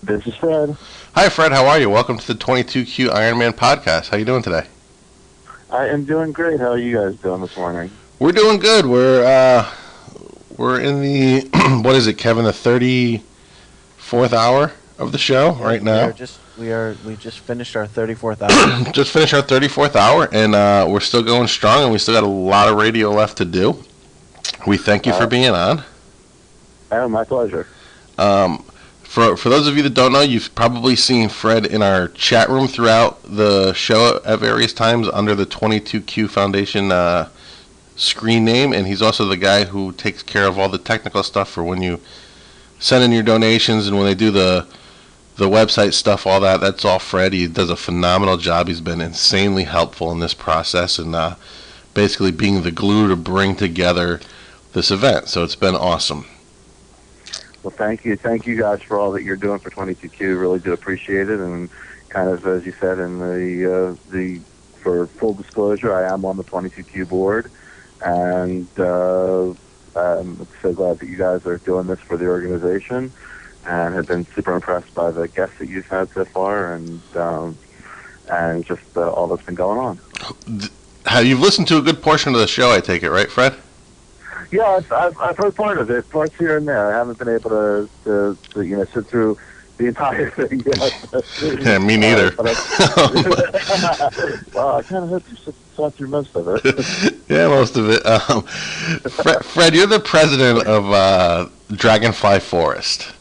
This is Fred. Hi, Fred. How are you? Welcome to the 22Q Ironman podcast. How you doing today? I am doing great. How are you guys doing this morning? We're doing good. We're in the what is it, Kevin? The 34th hour of the show Yeah, right now. we just finished our 34th hour. Just finished our 34th hour, and we're still going strong, and we still got a lot of radio left to do. We thank you for Uh, being on. oh, my pleasure. Um, for those of you that don't know, you've probably seen Fred in our chat room throughout the show at various times under the 22Q Foundation screen name, and he's also the guy who takes care of all the technical stuff for when you send in your donations and when they do the website stuff, all that. That's all Fred. He does a phenomenal job. He's been insanely helpful in this process and basically being the glue to bring together this event. So it's been awesome. Well, thank you. Thank you guys for all that you're doing for 22Q. Really do appreciate it. And kind of, as you said, in for full disclosure, I am on the 22Q board. And I'm so glad that you guys are doing this for the organization and have been super impressed by the guests that you've had so far and just all that's been going on. Have you listened to a good portion of the show? I take it, right, Fred? Yeah, I've heard part of it, parts here and there. I haven't been able to sit through the entire thing yet. Yeah, me neither. Well, I kind of hope you saw through most of it. Yeah, most of it. Fred, you're the president of Dragonfly Forest,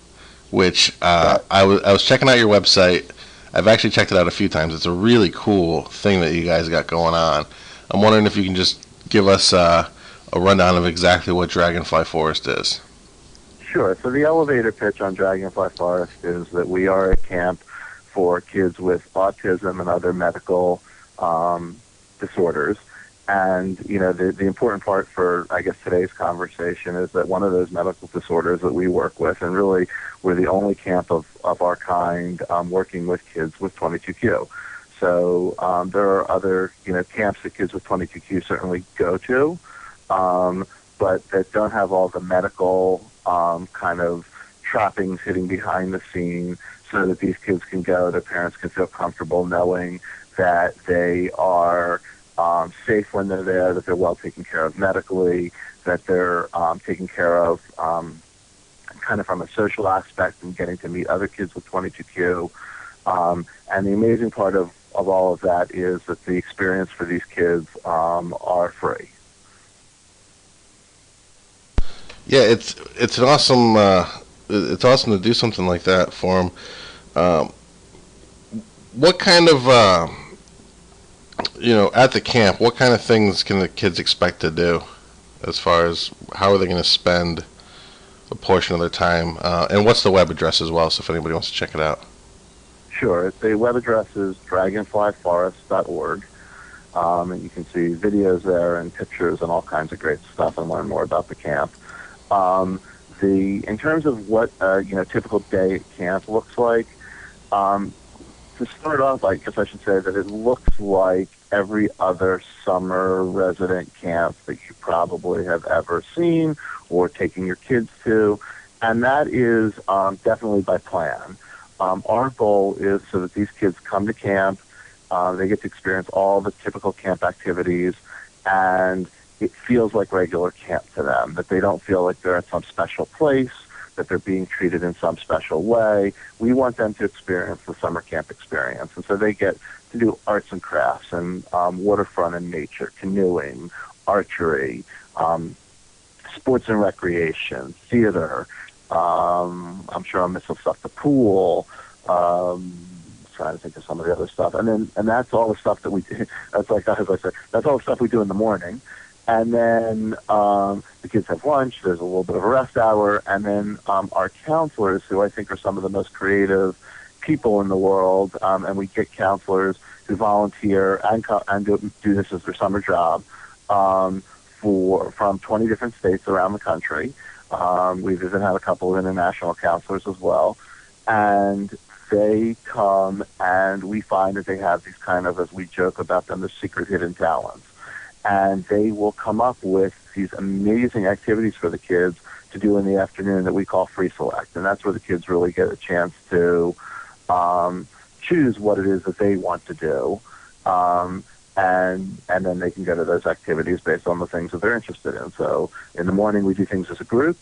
which I was checking out your website. I've actually checked it out a few times. It's a really cool thing that you guys got going on. I'm wondering if you can just give us a rundown of exactly what Dragonfly Forest is. Sure. So the elevator pitch on Dragonfly Forest is that we are a camp for kids with autism and other medical disorders. And, the important part for, I guess, today's conversation is that one of those medical disorders that we work with, and really we're the only camp of our kind working with kids with 22Q. So there are other, camps that kids with 22Q certainly go to, but that don't have all the medical kind of trappings hitting behind the scene so that these kids can go, their parents can feel comfortable knowing that they are safe when they're there, that they're well taken care of medically, that they're taken care of kind of from a social aspect and getting to meet other kids with 22Q. And the amazing part of all of that is that the experience for these kids are free. Yeah, it's an awesome. It's awesome to do something like that for them. What kind of at the camp? What kind of things can the kids expect to do, as far as how are they going to spend a portion of their time? And what's the web address as well, so if anybody wants to check it out. Sure. The web address is dragonflyforest.org. And you can see videos there and pictures and all kinds of great stuff and learn more about the camp. In terms of what typical day at camp looks like, to start off, I guess I should say that it looks like every other summer resident camp that you probably have ever seen or taking your kids to, and that is definitely by plan. Our goal is so that these kids come to camp, they get to experience all the typical camp activities, and it feels like regular camp to them, that they don't feel like they're at some special place, that they're being treated in some special way. We want them to experience the summer camp experience. And so they get to do arts and crafts and waterfront and nature, canoeing, archery, sports and recreation, theater. I'm sure I'm missing stuff, the pool, trying to think of some of the other stuff. And that's all the stuff that we do. That's like, as I said, that's all the stuff we do in the morning. And then the kids have lunch. There's a little bit of a rest hour. And then our counselors, who I think are some of the most creative people in the world, and we get counselors who volunteer and do this as their summer job from 20 different states around the country. We've even had a couple of international counselors as well. And they come and we find that they have these kind of, as we joke about them, the secret hidden talents. And they will come up with these amazing activities for the kids to do in the afternoon that we call free select, and that's where the kids really get a chance to choose what it is that they want to do, and then they can go to those activities based on the things that they're interested in. So in the morning we do things as a group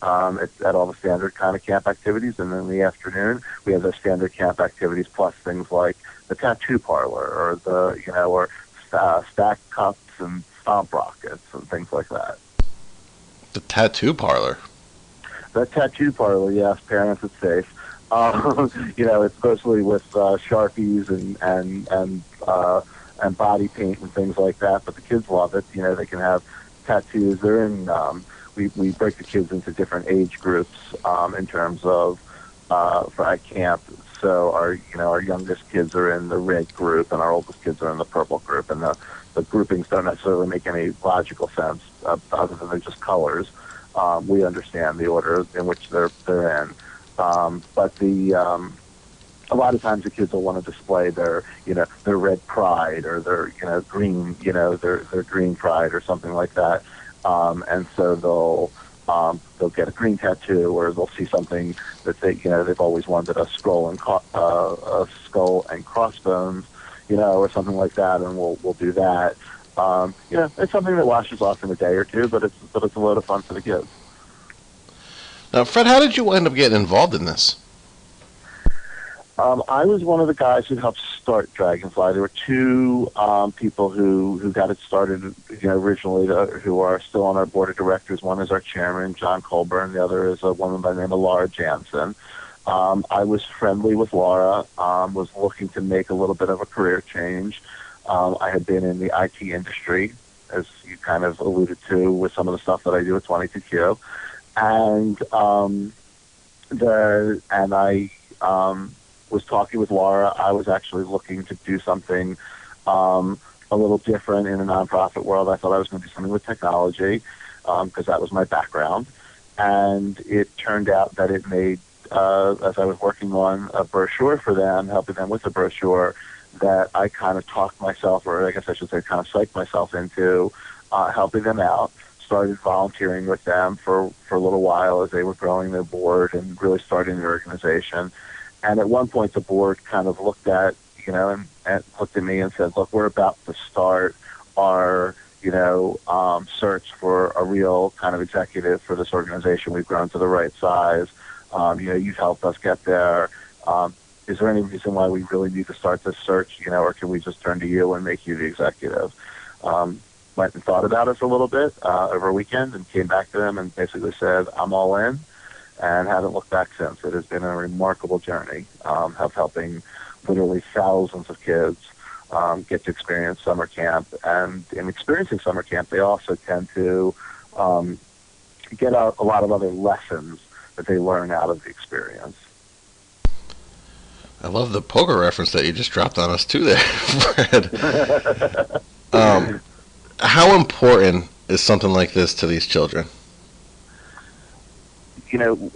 at all the standard kind of camp activities, and then in the afternoon we have those standard camp activities plus things like the tattoo parlor or or stack cups and stomp rockets and things like that. The tattoo parlor. The tattoo parlor, yes, parents, it's safe. It's mostly with Sharpies and body paint and things like that. But the kids love it. They can have tattoos. They're in. We break the kids into different age groups in terms of for at camp. So our youngest kids are in the red group, and our oldest kids are in the purple group. And the groupings don't necessarily make any logical sense other than they're just colors. We understand the order in which they're in. But a lot of times the kids will want to display their red pride or their green their green pride or something like that, and so they'll get a green tattoo, or they'll see something that they've always wanted, a skull and crossbones, or something like that, and we'll do that. It's something that washes off in a day or two, but it's a load of fun for the kids. Now, Fred, how did you end up getting involved in this? I was one of the guys who helped start Dragonfly. There were two people who got it started, originally, who are still on our board of directors. One is our chairman, John Colburn. The other is a woman by the name of Laura Jansen. I was friendly with Laura, was looking to make a little bit of a career change. I had been in the IT industry, as you kind of alluded to with some of the stuff that I do at 22Q. And I was talking with Laura. I was actually looking to do something a little different in the nonprofit world. I thought I was going to do something with technology because that was my background. And it turned out that it made, as I was working on a brochure for them, helping them with the brochure, that I kind of talked myself, or I guess I should say kind of psyched myself into helping them out. Started volunteering with them for a little while as they were growing their board and really starting the organization. And at one point, the board kind of looked at, and looked at me and said, "Look, we're about to start our, search for a real kind of executive for this organization. We've grown to the right size. You've helped us get there. Is there any reason why we really need to start this search, or can we just turn to you and make you the executive?" Went and thought about us a little bit over a weekend and came back to them and basically said, "I'm all in," and haven't looked back since. It has been a remarkable journey of helping literally thousands of kids get to experience summer camp. And in experiencing summer camp, they also tend to get a lot of other lessons that they learn out of the experience. I love the poker reference that you just dropped on us too there, Fred. How important is something like this to these children?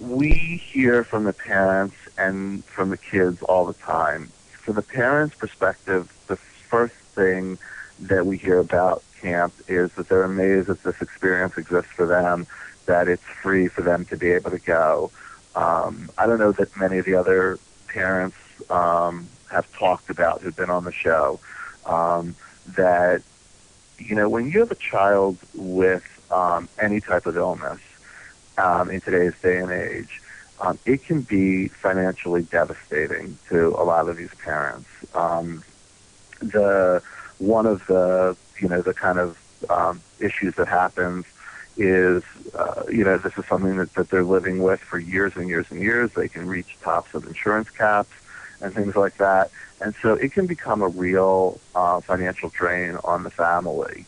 We hear from the parents and from the kids all the time. From the parents' perspective, the first thing that we hear about camp is that they're amazed that this experience exists for them, that it's free for them to be able to go. I don't know that many of the other parents have talked about who've been on the show that when you have a child with any type of illness in today's day and age, it can be financially devastating to a lot of these parents. One of the kind of issues that happens is this is something that they're living with for years and years and years. They can reach tops of insurance caps and things like that. And so it can become a real financial drain on the family.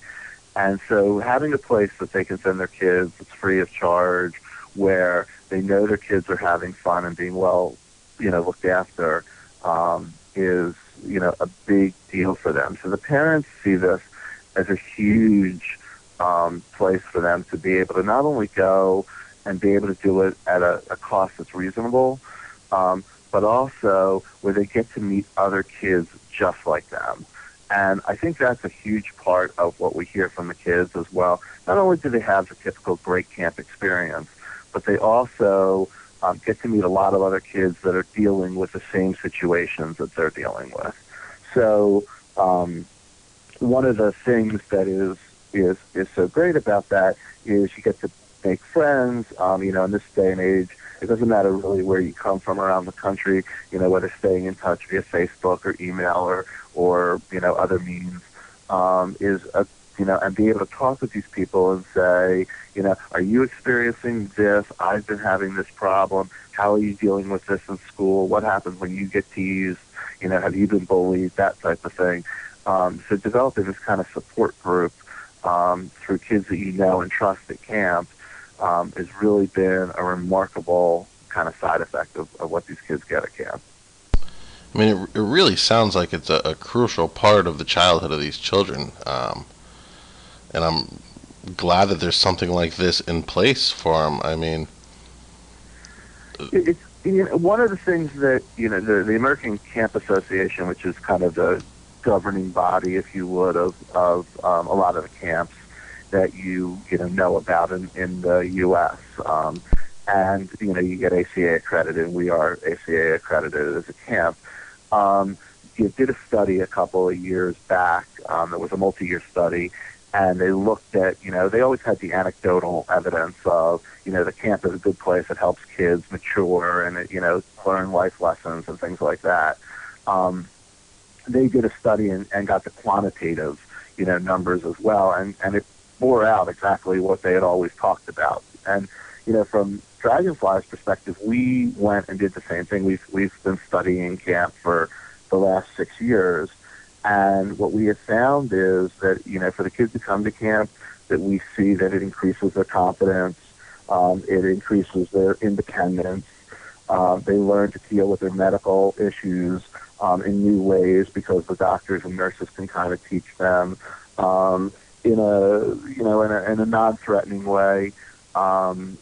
And so having a place that they can send their kids that's free of charge, where they know their kids are having fun and being well, looked after, is, a big deal for them. So the parents see this as a huge place for them to be able to not only go and be able to do it at a cost that's reasonable, but also where they get to meet other kids just like them. And I think that's a huge part of what we hear from the kids as well. Not only do they have the typical great camp experience, but they also get to meet a lot of other kids that are dealing with the same situations that they're dealing with. So one of the things that is so great about that is you get to make friends. In this day and age, it doesn't matter really where you come from around the country, whether staying in touch via Facebook or email or other means, and be able to talk with these people and say, are you experiencing this? I've been having this problem. How are you dealing with this in school? What happens when you get teased? Have you been bullied? That type of thing. So developing this kind of support group through kids that you know and trust at camp has really been a remarkable kind of side effect of what these kids get at camp. I mean, it really sounds like it's a crucial part of the childhood of these children. And I'm glad that there's something like this in place for them. I mean, it's one of the things that the American Camp Association, which is kind of the governing body, if you would, of a lot of the camps that you know about in the U.S. And you get ACA accredited, and we are ACA accredited as a camp. You did a study a couple of years back. It was a multi-year study. And they looked at, they always had the anecdotal evidence of, the camp is a good place. It helps kids mature and, learn life lessons and things like that. They did a study and got the quantitative, numbers as well. And it bore out exactly what they had always talked about. And, from Dragonfly's perspective, we went and did the same thing. We've been studying camp for the last 6 years. And what we have found is that, for the kids who come to camp, that we see that it increases their confidence, it increases their independence, they learn to deal with their medical issues in new ways because the doctors and nurses can kind of teach them in a non-threatening way, and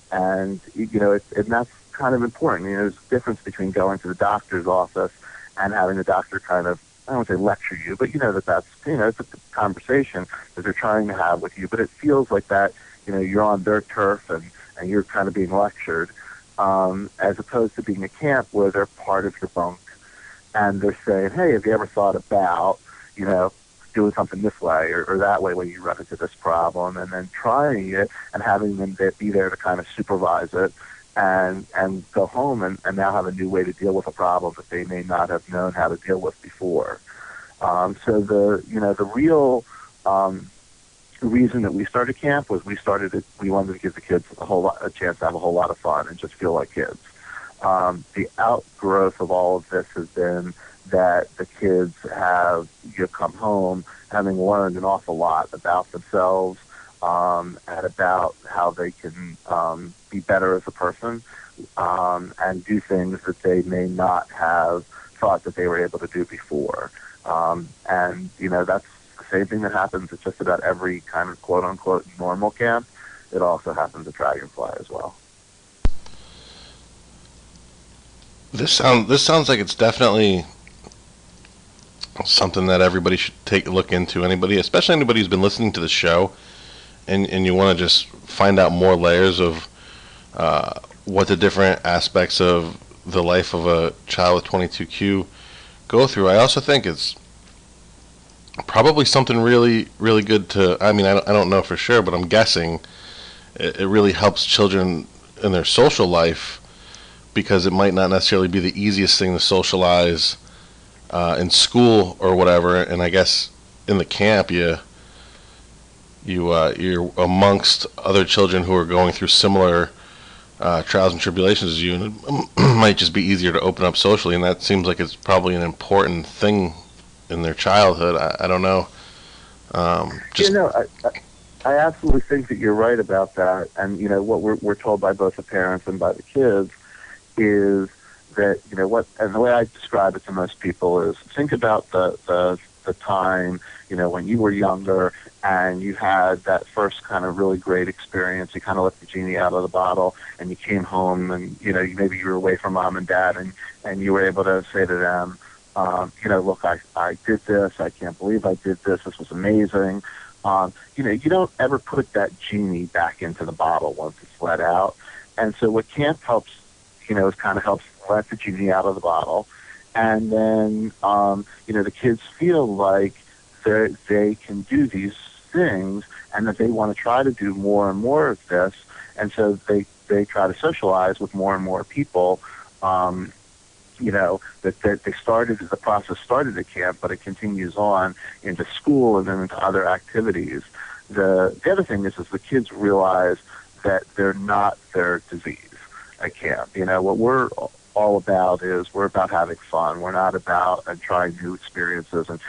that's kind of important. There's a difference between going to the doctor's office and having the doctor kind of, I don't want to say lecture you, but that's it's a conversation that they're trying to have with you. But it feels like that, you're on their turf and you're kind of being lectured, as opposed to being a camp where they're part of your bunk and they're saying, hey, have you ever thought about, doing something this way or that way when you run into this problem, and then trying it and having them be there to kind of supervise it. And go home and now have a new way to deal with a problem that they may not have known how to deal with before. So the real reason that we started camp was we wanted to give the kids a chance to have a whole lot of fun and just feel like kids. The outgrowth of all of this has been that the kids have come home having learned an awful lot about themselves, and about how they can be better as a person, and do things that they may not have thought that they were able to do before. And that's the same thing that happens at just about every kind of quote-unquote normal camp. It also happens at Dragonfly as well. This sounds like it's definitely something that everybody should take a look into. Especially anybody who's been listening to the show, and you want to just find out more layers of what the different aspects of the life of a child with 22q go through. I also think it's probably something really, really good to, I don't know for sure, but I'm guessing it really helps children in their social life, because it might not necessarily be the easiest thing to socialize in school or whatever. And I guess in the camp, you're amongst other children who are going through similar trials and tribulations as you, and it might just be easier to open up socially, and that seems like it's probably an important thing in their childhood. I don't know. I absolutely think that you're right about that, and what we're told by both the parents and by the kids is that and the way I describe it to most people is, think about the time when you were younger and you had that first kind of really great experience. You kind of let the genie out of the bottle, and you came home, and maybe you were away from mom and dad, and you were able to say to them, look, I did this. I can't believe I did this. This was amazing. You don't ever put that genie back into the bottle once it's let out. And so what camp helps, is kind of helps let the genie out of the bottle. And then, the kids feel like they can do these things and that they want to try to do more and more of this. And so they try to socialize with more and more people. That they started, the process started at camp, but it continues on into school and then into other activities. The other thing is the kids realize that they're not their disease at camp. What we're all about is we're about having fun. We're not about trying new experiences and,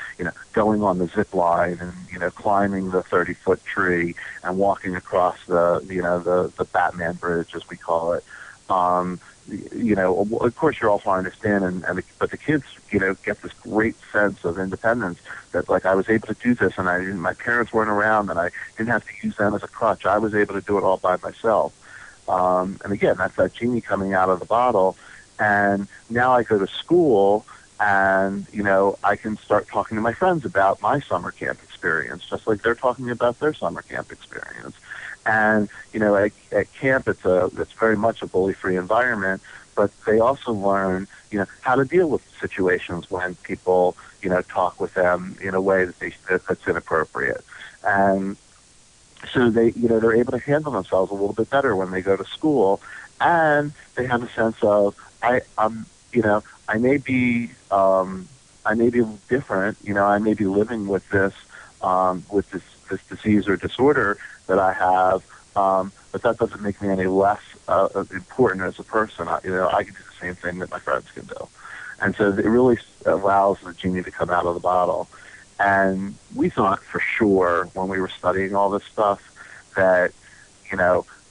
going on the zip line and, climbing the 30-foot tree and walking across the Batman Bridge, as we call it. Of course you're all fine to stand, but the kids, get this great sense of independence that, like, I was able to do this, and my parents weren't around, and I didn't have to use them as a crutch. I was able to do it all by myself. And again, that's that genie coming out of the bottle. And now I go to school, and, I can start talking to my friends about my summer camp experience, just like they're talking about their summer camp experience. And, at camp, it's very much a bully-free environment, but they also learn, how to deal with situations when people, talk with them in a way that's inappropriate. And so they're able to handle themselves a little bit better when they go to school, and they have a sense of, I may be different, I may be living with this disease or disorder that I have, but that doesn't make me any less important as a person. I can do the same thing that my friends can do. And so it really allows the genie to come out of the bottle. And we thought for sure when we were studying all this stuff that,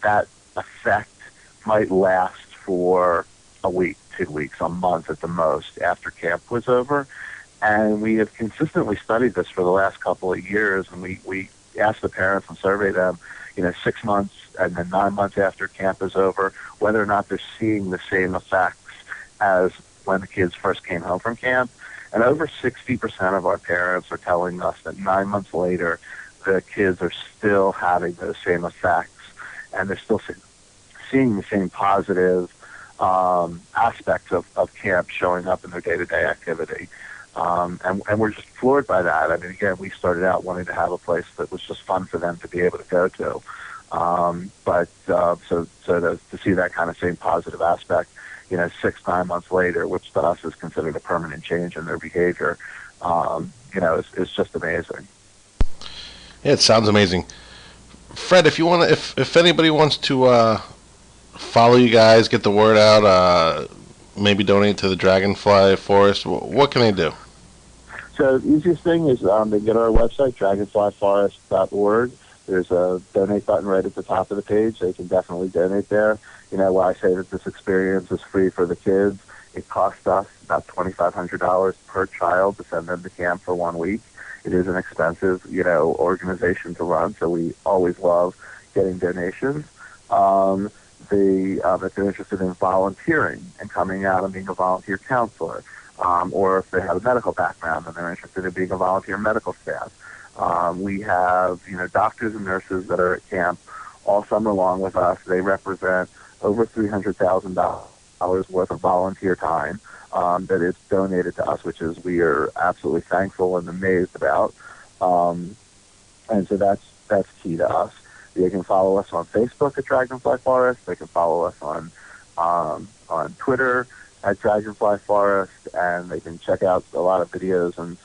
that effect might last for a week, 2 weeks, a month at the most after camp was over. And we have consistently studied this for the last couple of years, and we asked the parents and surveyed them, 6 months and then 9 months after camp is over, whether or not they're seeing the same effects as when the kids first came home from camp. And over 60% of our parents are telling us that 9 months later, the kids are still having those same effects, and they're still seeing the same positive aspects of camp showing up in their day-to-day activity. And we're just floored by that. I mean, again, we started out wanting to have a place that was just fun for them to be able to go to. So to see that kind of same positive aspect, 6-9 months later, which to us is considered a permanent change in their behavior, is just amazing. Yeah, it sounds amazing. Fred, if you want to, if anybody wants to follow you guys, get the word out, maybe donate to the Dragonfly Forest, what can they do? So the easiest thing is they get our website, dragonflyforest.org. There's a donate button right at the top of the page. They can definitely donate there. When I say that this experience is free for the kids, it costs us about $2,500 per child to send them to camp for 1 week. It is an expensive, organization to run, so we always love getting donations. If they're interested in volunteering and coming out and being a volunteer counselor, or if they have a medical background and they're interested in being a volunteer medical staff. We have, doctors and nurses that are at camp all summer long with us. They represent over $300,000 worth of volunteer time that is donated to us, which is we are absolutely thankful and amazed about. And so that's key to us. They can follow us on Facebook at Dragonfly Forest. They can follow us on Twitter at Dragonfly Forest, and they can check out a lot of videos and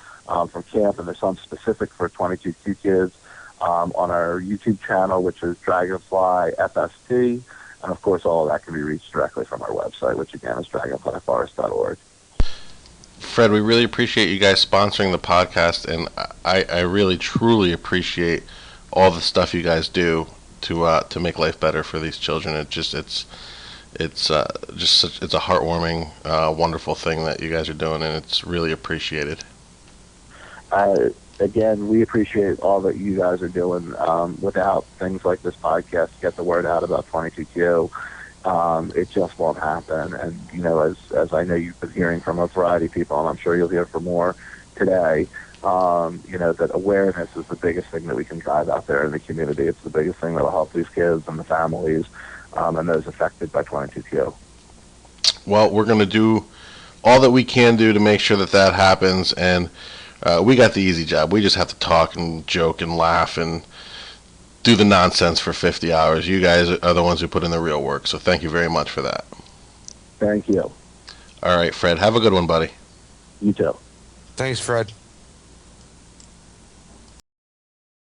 from camp, and there's some specific for 22Q kids on our YouTube channel, which is Dragonfly FST, and of course all of that can be reached directly from our website, which again is dragonflyforest.org. Fred, we really appreciate you guys sponsoring the podcast, and I really truly appreciate all the stuff you guys do to make life better for these children. It's a heartwarming, wonderful thing that you guys are doing, and it's really appreciated. Again, we appreciate all that you guys are doing. Without things like this podcast, get the word out about 22Q, it just won't happen. And, as I know you've been hearing from a variety of people, and I'm sure you'll hear from more today, that awareness is the biggest thing that we can drive out there in the community. It's the biggest thing that will help these kids and the families and those affected by 22Q. Well, we're going to do all that we can do to make sure that that happens, and we got the easy job. We just have to talk and joke and laugh and do the nonsense for 50 hours. You guys are the ones who put in the real work, so thank you very much for that. Thank you. All right, Fred, have a good one, buddy. You too. Thanks, Fred.